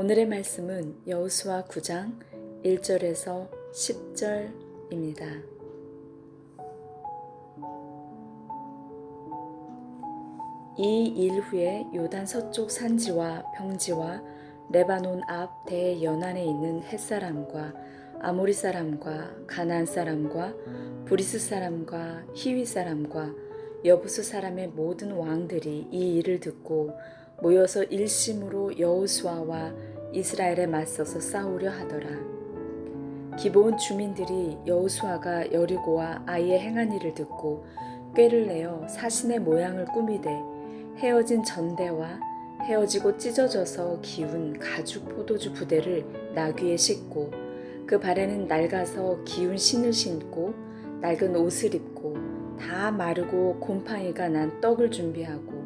오늘의 말씀은 여호수아 9장 1절에서 10절입니다. 이 일 후에 요단 서쪽 산지와 평지와 레바논 앞 대연안에 있는 햇사람과 아모리 사람과 가나안 사람과 브리스 사람과 히위 사람과 여부수 사람의 모든 왕들이 이 일을 듣고 모여서 일심으로 여호수아와 이스라엘에 맞서서 싸우려 하더라. 기브온 주민들이 여호수아가 여리고와 아이의 행한 일을 듣고 꾀를 내어 사신의 모양을 꾸미되 헤어진 전대와 헤어지고 찢어져서 기운 가죽 포도주 부대를 나귀에 싣고 그 발에는 낡아서 기운 신을 신고 낡은 옷을 입고 다 마르고 곰팡이가 난 떡을 준비하고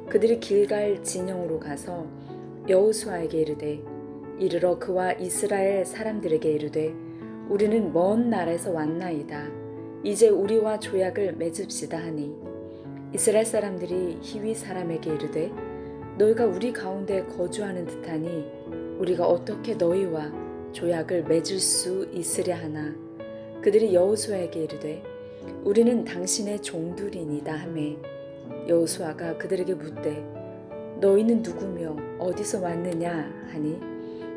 그들이 길갈 진영으로 가서 여호수아에게 이르되 이르러 그와 이스라엘 사람들에게 이르되 우리는 먼 나라에서 왔나이다. 이제 우리와 조약을 맺읍시다 하니 이스라엘 사람들이 히위 사람에게 이르되 너희가 우리 가운데 거주하는 듯하니 우리가 어떻게 너희와 조약을 맺을 수 있으랴 하나 그들이 여호수아에게 이르되 우리는 당신의 종들이니이다 하매 여호수아가 그들에게 묻되 너희는 누구며 어디서 왔느냐 하니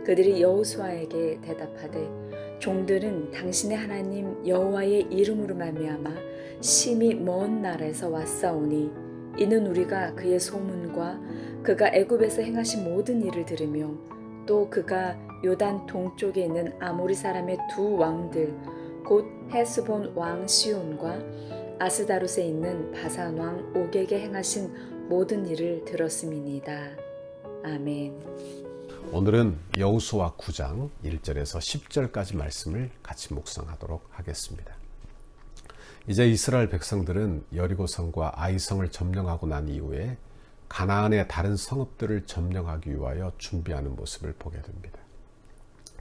그들이 여호수아에게 대답하되 종들은 당신의 하나님 여호와의 이름으로 말미암아 심히 먼 나라에서 왔사오니 이는 우리가 그의 소문과 그가 애굽에서 행하신 모든 일을 들으며 또 그가 요단 동쪽에 있는 아모리 사람의 두 왕들 곧 헤스본 왕 시온과 아스다롯에 있는 바산 왕 옥에게 행하신 모든 일을 들었음이니이다. 아멘. 오늘은 여호수아 9장 1절에서 10절까지 말씀을 같이 묵상하도록 하겠습니다. 이제 이스라엘 백성들은 여리고성과 아이성을 점령하고 난 이후에 가나안의 다른 성읍들을 점령하기 위하여 준비하는 모습을 보게 됩니다.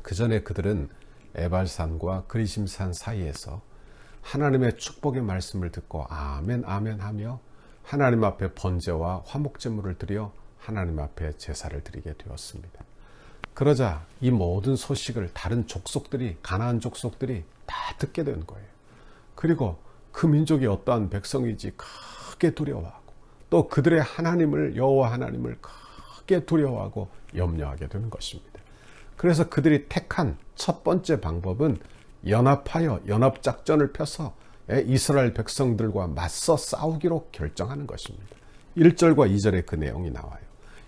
그 전에 그들은 에발산과 그리심산 사이에서 하나님의 축복의 말씀을 듣고 아멘 아멘 하며 하나님 앞에 번제와 화목제물을 드려 하나님 앞에 제사를 드리게 되었습니다. 그러자 이 모든 소식을 다른 족속들이 가나안 족속들이 다 듣게 된 거예요. 그리고 그 민족이 어떠한 백성이지 크게 두려워하고 또 그들의 하나님을 여호와 하나님을 크게 두려워하고 염려하게 되는 것입니다. 그래서 그들이 택한 첫 번째 방법은 연합하여 연합작전을 펴서 이스라엘 백성들과 맞서 싸우기로 결정하는 것입니다. 1절과 2절에 그 내용이 나와요.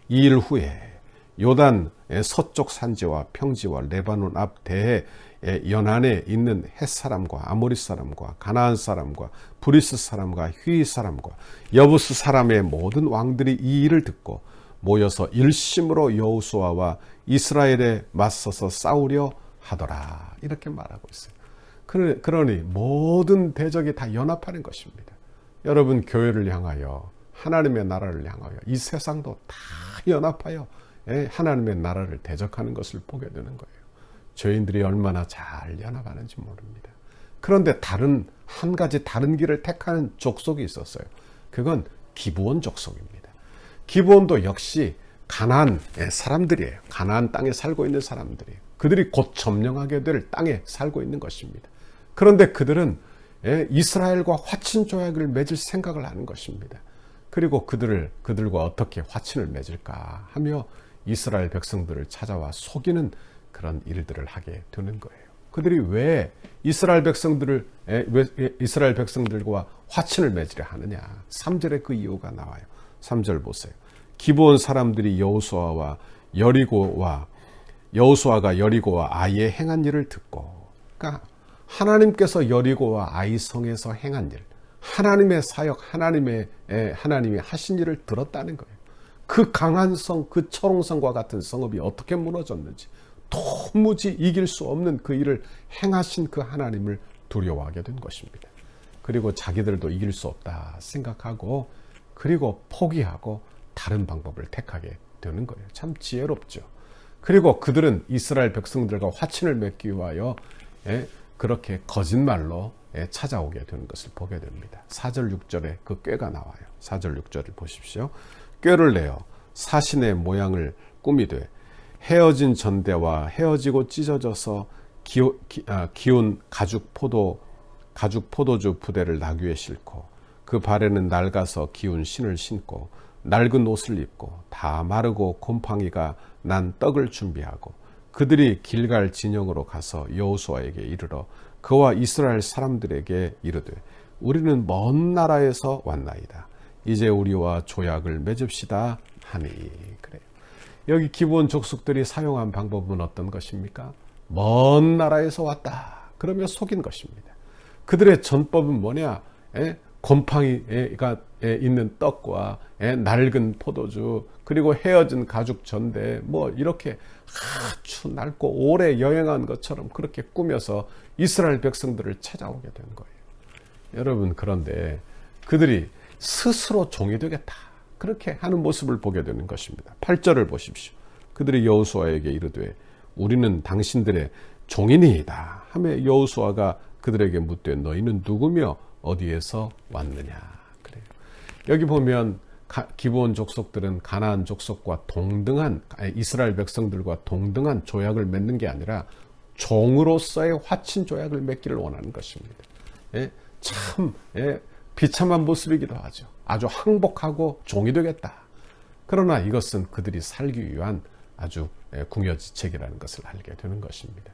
이 일 후에 요단 서쪽 산지와 평지와 레바논 앞 대해 연안에 있는 햇사람과 아모리 사람과 가나안 사람과 브리스 사람과 히위 사람과 여부스 사람의 모든 왕들이 이 일을 듣고 모여서 일심으로 여호수아와 이스라엘에 맞서서 싸우려 하더라. 이렇게 말하고 있어요. 그러니 모든 대적이 다 연합하는 것입니다. 여러분 교회를 향하여 하나님의 나라를 향하여 이 세상도 다 연합하여 하나님의 나라를 대적하는 것을 보게 되는 거예요. 죄인들이 얼마나 잘 연합하는지 모릅니다. 그런데 한 가지 다른 길을 택하는 족속이 있었어요. 그건 기브온 족속입니다. 기브온도 역시 가나안 사람들이에요. 가나안 땅에 살고 있는 사람들이에요. 그들이 곧 점령하게 될 땅에 살고 있는 것입니다. 그런데 그들은 이스라엘과 화친 조약을 맺을 생각을 하는 것입니다. 그리고 그들과 어떻게 화친을 맺을까 하며 이스라엘 백성들을 찾아와 속이는 그런 일들을 하게 되는 거예요. 그들이 왜 이스라엘 백성들과 화친을 맺으려 하느냐? 3절에 그 이유가 나와요. 3절 보세요. 기브온 사람들이 여호수아가 여리고와 아이의 행한 일을 듣고, 그러니까 하나님께서 여리고와 아이 성에서 행한 일, 하나님의 사역, 하나님이 하신 일을 들었다는 거예요. 그 강한 성, 그 철옹성과 같은 성읍이 어떻게 무너졌는지, 도무지 이길 수 없는 그 일을 행하신 그 하나님을 두려워하게 된 것입니다. 그리고 자기들도 이길 수 없다 생각하고, 그리고 포기하고 다른 방법을 택하게 되는 거예요. 참 지혜롭죠. 그리고 그들은 이스라엘 백성들과 화친을 맺기 위하여 그렇게 거짓말로 찾아오게 되는 것을 보게 됩니다. 4절 6절에 그 꾀가 나와요. 4절 6절을 보십시오. 꾀를 내어 사신의 모양을 꾸미되 헤어진 전대와 헤어지고 찢어져서 기운 가죽 포도주 부대를 나귀에 싣고 그 발에는 낡아서 기운 신을 신고 낡은 옷을 입고 다 마르고 곰팡이가 난 떡을 준비하고 그들이 길갈 진영으로 가서 여호수아에게 이르러 그와 이스라엘 사람들에게 이르되 우리는 먼 나라에서 왔나이다. 이제 우리와 조약을 맺읍시다 하니. 그래요. 여기 기브온 족속들이 사용한 방법은 어떤 것입니까? 먼 나라에서 왔다. 그러면 속인 것입니다. 그들의 전법은 뭐냐? 곰팡이가 있는 떡과 낡은 포도주 그리고 헤어진 가죽 전대 이렇게 아주 낡고 오래 여행한 것처럼 그렇게 꾸며서 이스라엘 백성들을 찾아오게 된 거예요. 여러분, 그런데 그들이 스스로 종이 되겠다 그렇게 하는 모습을 보게 되는 것입니다. 8절을 보십시오. 그들이 여호수아에게 이르되 우리는 당신들의 종이니이다 하며 여호수아가 그들에게 묻되 너희는 누구며 어디에서 왔느냐. 그래요. 여기 보면 기브온 족속들은 가나안 족속과 동등한 이스라엘 백성들과 동등한 조약을 맺는 게 아니라 종으로서의 화친 조약을 맺기를 원하는 것입니다. 참 비참한 모습이기도 하죠. 아주 항복하고 종이 되겠다. 그러나 이것은 그들이 살기 위한 아주 궁여지책이라는 것을 알게 되는 것입니다.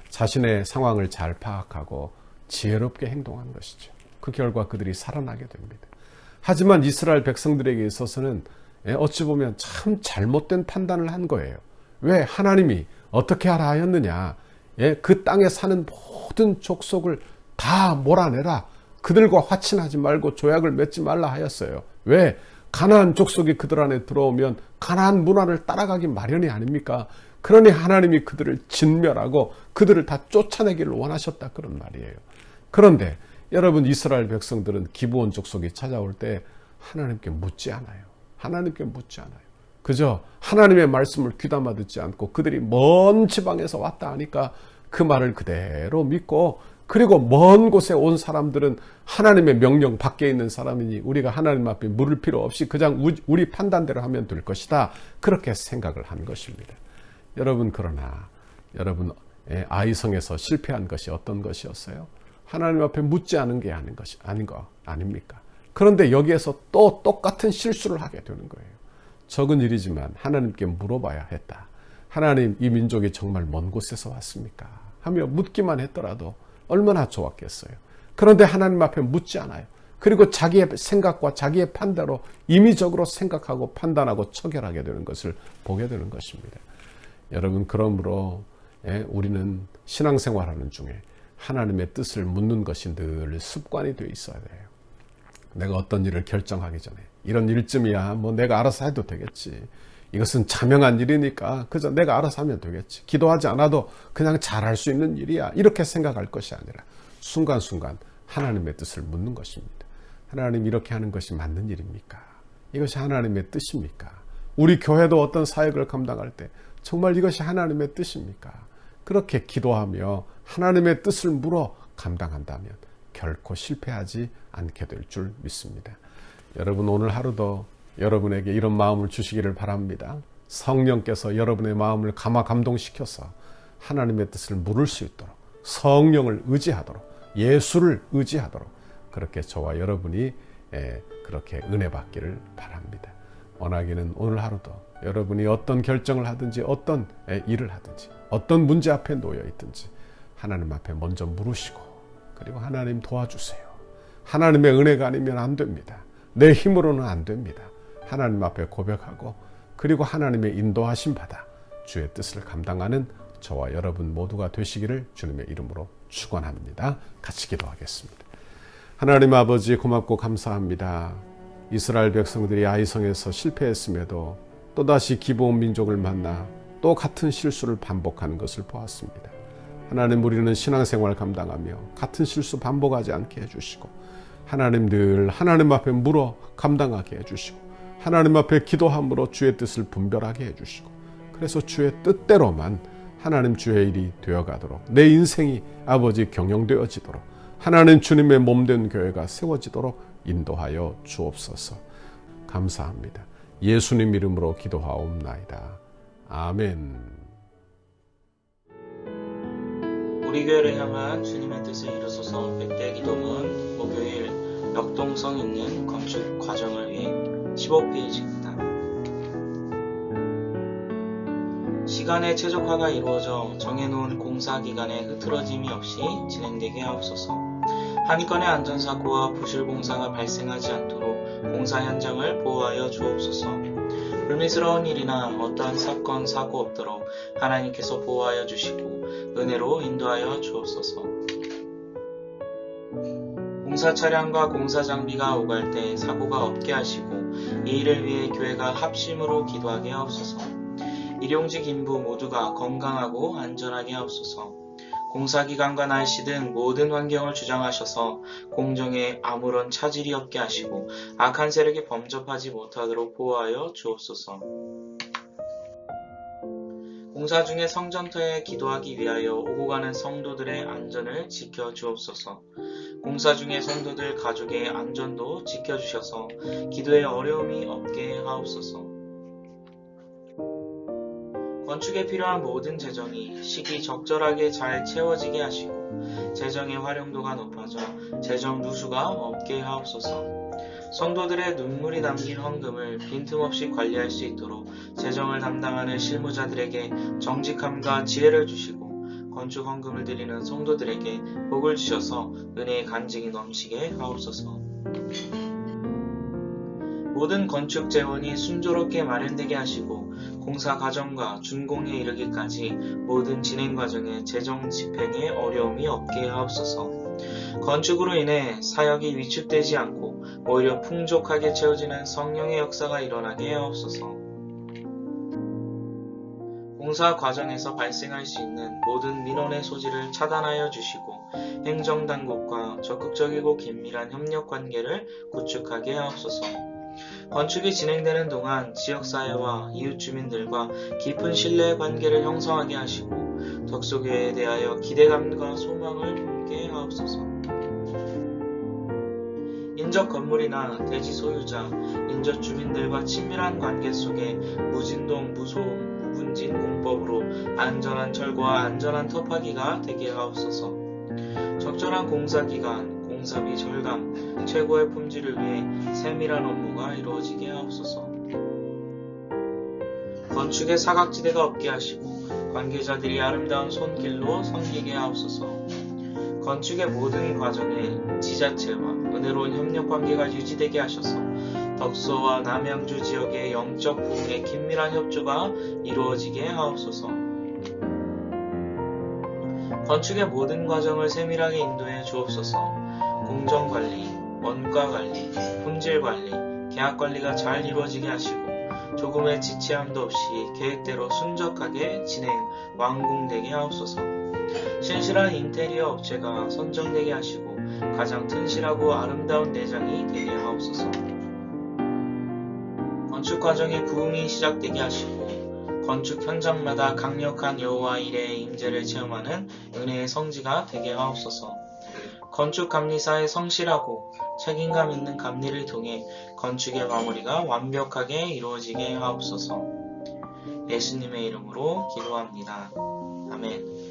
자신의 상황을 잘 파악하고 지혜롭게 행동하는 것이죠. 그 결과 그들이 살아나게 됩니다. 하지만 이스라엘 백성들에게 있어서는 어찌 보면 참 잘못된 판단을 한 거예요. 왜? 하나님이 어떻게 하라 하였느냐. 그 땅에 사는 모든 족속을 다 몰아내라. 그들과 화친하지 말고 조약을 맺지 말라 하였어요. 왜? 가나안 족속이 그들 안에 들어오면 가나안 문화를 따라가기 마련이 아닙니까? 그러니 하나님이 그들을 진멸하고 그들을 다 쫓아내기를 원하셨다 그런 말이에요. 그런데 여러분, 이스라엘 백성들은 기브온 족속이 찾아올 때 하나님께 묻지 않아요. 하나님께 묻지 않아요. 그저 하나님의 말씀을 귀담아 듣지 않고 그들이 먼 지방에서 왔다 하니까 그 말을 그대로 믿고, 그리고 먼 곳에 온 사람들은 하나님의 명령 밖에 있는 사람이니 우리가 하나님 앞에 물을 필요 없이 그냥 우리 판단대로 하면 될 것이다. 그렇게 생각을 한 것입니다. 여러분, 그러나 여러분 아이성에서 실패한 것이 어떤 것이었어요? 하나님 앞에 묻지 않은 게 아닌 거 아닙니까? 그런데 여기에서 또 똑같은 실수를 하게 되는 거예요. 적은 일이지만 하나님께 물어봐야 했다. 하나님, 이 민족이 정말 먼 곳에서 왔습니까? 하며 묻기만 했더라도 얼마나 좋았겠어요. 그런데 하나님 앞에 묻지 않아요. 그리고 자기의 생각과 자기의 판단으로 임의적으로 생각하고 판단하고 처결하게 되는 것을 보게 되는 것입니다. 여러분, 그러므로 우리는 신앙생활하는 중에 하나님의 뜻을 묻는 것이 늘 습관이 되어 있어야 돼요. 내가 어떤 일을 결정하기 전에 이런 일쯤이야 내가 알아서 해도 되겠지. 이것은 자명한 일이니까 그저 내가 알아서 하면 되겠지. 기도하지 않아도 그냥 잘할 수 있는 일이야. 이렇게 생각할 것이 아니라 순간순간 하나님의 뜻을 묻는 것입니다. 하나님, 이렇게 하는 것이 맞는 일입니까? 이것이 하나님의 뜻입니까? 우리 교회도 어떤 사역을 감당할 때 정말 이것이 하나님의 뜻입니까? 그렇게 기도하며 하나님의 뜻을 물어 감당한다면 결코 실패하지 않게 될 줄 믿습니다. 여러분, 오늘 하루도 여러분에게 이런 마음을 주시기를 바랍니다. 성령께서 여러분의 마음을 감동시켜서 하나님의 뜻을 물을 수 있도록, 성령을 의지하도록, 예수를 의지하도록 그렇게 저와 여러분이 그렇게 은혜 받기를 바랍니다. 원하기는 오늘 하루도 여러분이 어떤 결정을 하든지 어떤 일을 하든지 어떤 문제 앞에 놓여 있든지 하나님 앞에 먼저 물으시고, 그리고 하나님 도와주세요. 하나님의 은혜가 아니면 안 됩니다. 내 힘으로는 안 됩니다. 하나님 앞에 고백하고, 그리고 하나님의 인도하심 받아 주의 뜻을 감당하는 저와 여러분 모두가 되시기를 주님의 이름으로 축원합니다. 같이 기도하겠습니다. 하나님 아버지, 고맙고 감사합니다. 이스라엘 백성들이 아이성에서 실패했음에도 또다시 기브온 민족을 만나 또 같은 실수를 반복하는 것을 보았습니다. 하나님, 우리는 신앙생활 감당하며 같은 실수 반복하지 않게 해주시고, 하나님 늘 하나님 앞에 물어 감당하게 해주시고, 하나님 앞에 기도함으로 주의 뜻을 분별하게 해주시고, 그래서 주의 뜻대로만 하나님 주의 일이 되어가도록, 내 인생이 아버지 경영되어지도록, 하나님 주님의 몸된 교회가 세워지도록 인도하여 주옵소서. 감사합니다. 예수님 이름으로 기도하옵나이다. 아멘. 우리 교회를 향한 주님의 뜻을 이루소서. 100대 기도문 목요일 역동성 있는 건축 과정을 위해 15페이지입니다. 시간의 최적화가 이루어져 정해놓은 공사 기간에 흐트러짐이 없이 진행되게 하옵소서. 한 건의 안전사고와 부실공사가 발생하지 않도록 공사 현장을 보호하여 주옵소서. 불미스러운 일이나 어떠한 사건, 사고 없도록 하나님께서 보호하여 주시고 은혜로 인도하여 주옵소서. 공사 차량과 공사 장비가 오갈 때 사고가 없게 하시고 이 일을 위해 교회가 합심으로 기도하게 하옵소서. 일용직 인부 모두가 건강하고 안전하게 하옵소서. 공사기간과 날씨 등 모든 환경을 주장하셔서 공정에 아무런 차질이 없게 하시고 악한 세력이 범접하지 못하도록 보호하여 주옵소서. 공사 중에 성전터에 기도하기 위하여 오고 가는 성도들의 안전을 지켜 주옵소서. 공사 중에 성도들 가족의 안전도 지켜주셔서 기도에 어려움이 없게 하옵소서. 건축에 필요한 모든 재정이 시기적절하게 잘 채워지게 하시고 재정의 활용도가 높아져 재정 누수가 없게 하옵소서. 성도들의 눈물이 담긴 헌금을 빈틈없이 관리할 수 있도록 재정을 담당하는 실무자들에게 정직함과 지혜를 주시고 건축 헌금을 드리는 성도들에게 복을 주셔서 은혜의 간증이 넘치게 하옵소서. 모든 건축 재원이 순조롭게 마련되게 하시고 공사 과정과 준공에 이르기까지 모든 진행 과정에 재정 집행에 어려움이 없게 하옵소서. 건축으로 인해 사역이 위축되지 않고 오히려 풍족하게 채워지는 성령의 역사가 일어나게 하옵소서. 공사 과정에서 발생할 수 있는 모든 민원의 소지를 차단하여 주시고 행정당국과 적극적이고 긴밀한 협력관계를 구축하게 하옵소서. 건축이 진행되는 동안 지역사회와 이웃주민들과 깊은 신뢰의 관계를 형성하게 하시고 덕소교회에 대하여 기대감과 소망을 품게 하옵소서. 인접 건물이나 대지 소유자, 인접 주민들과 친밀한 관계 속에 무진동, 무소음, 무분진 공법으로 안전한 철거와 안전한 터파기가 되게 하옵소서. 적절한 공사기간, 공사비 절감, 최고의 품질을 위해 세밀한 업무가 이루어지게 하옵소서. 건축에 사각지대가 없게 하시고 관계자들이 아름다운 손길로 섬기게 하옵소서. 건축의 모든 과정에 지자체와 은혜로운 협력관계가 유지되게 하셔서 덕소와 남양주 지역의 영적 부흥의 긴밀한 협조가 이루어지게 하옵소서. 건축의 모든 과정을 세밀하게 인도해 주옵소서. 공정관리, 원가관리, 품질관리, 계약관리가 잘 이루어지게 하시고 조금의 지체함도 없이 계획대로 순적하게 진행, 완공되게 하옵소서. 신실한 인테리어 업체가 선정되게 하시고 가장 튼실하고 아름다운 내장이 되게 하옵소서. 건축 과정의 부흥이 시작되게 하시고 건축 현장마다 강력한 여호와 일의 임재를 체험하는 은혜의 성지가 되게 하옵소서. 건축 감리사의 성실하고 책임감 있는 감리를 통해 건축의 마무리가 완벽하게 이루어지게 하옵소서. 예수님의 이름으로 기도합니다. 아멘.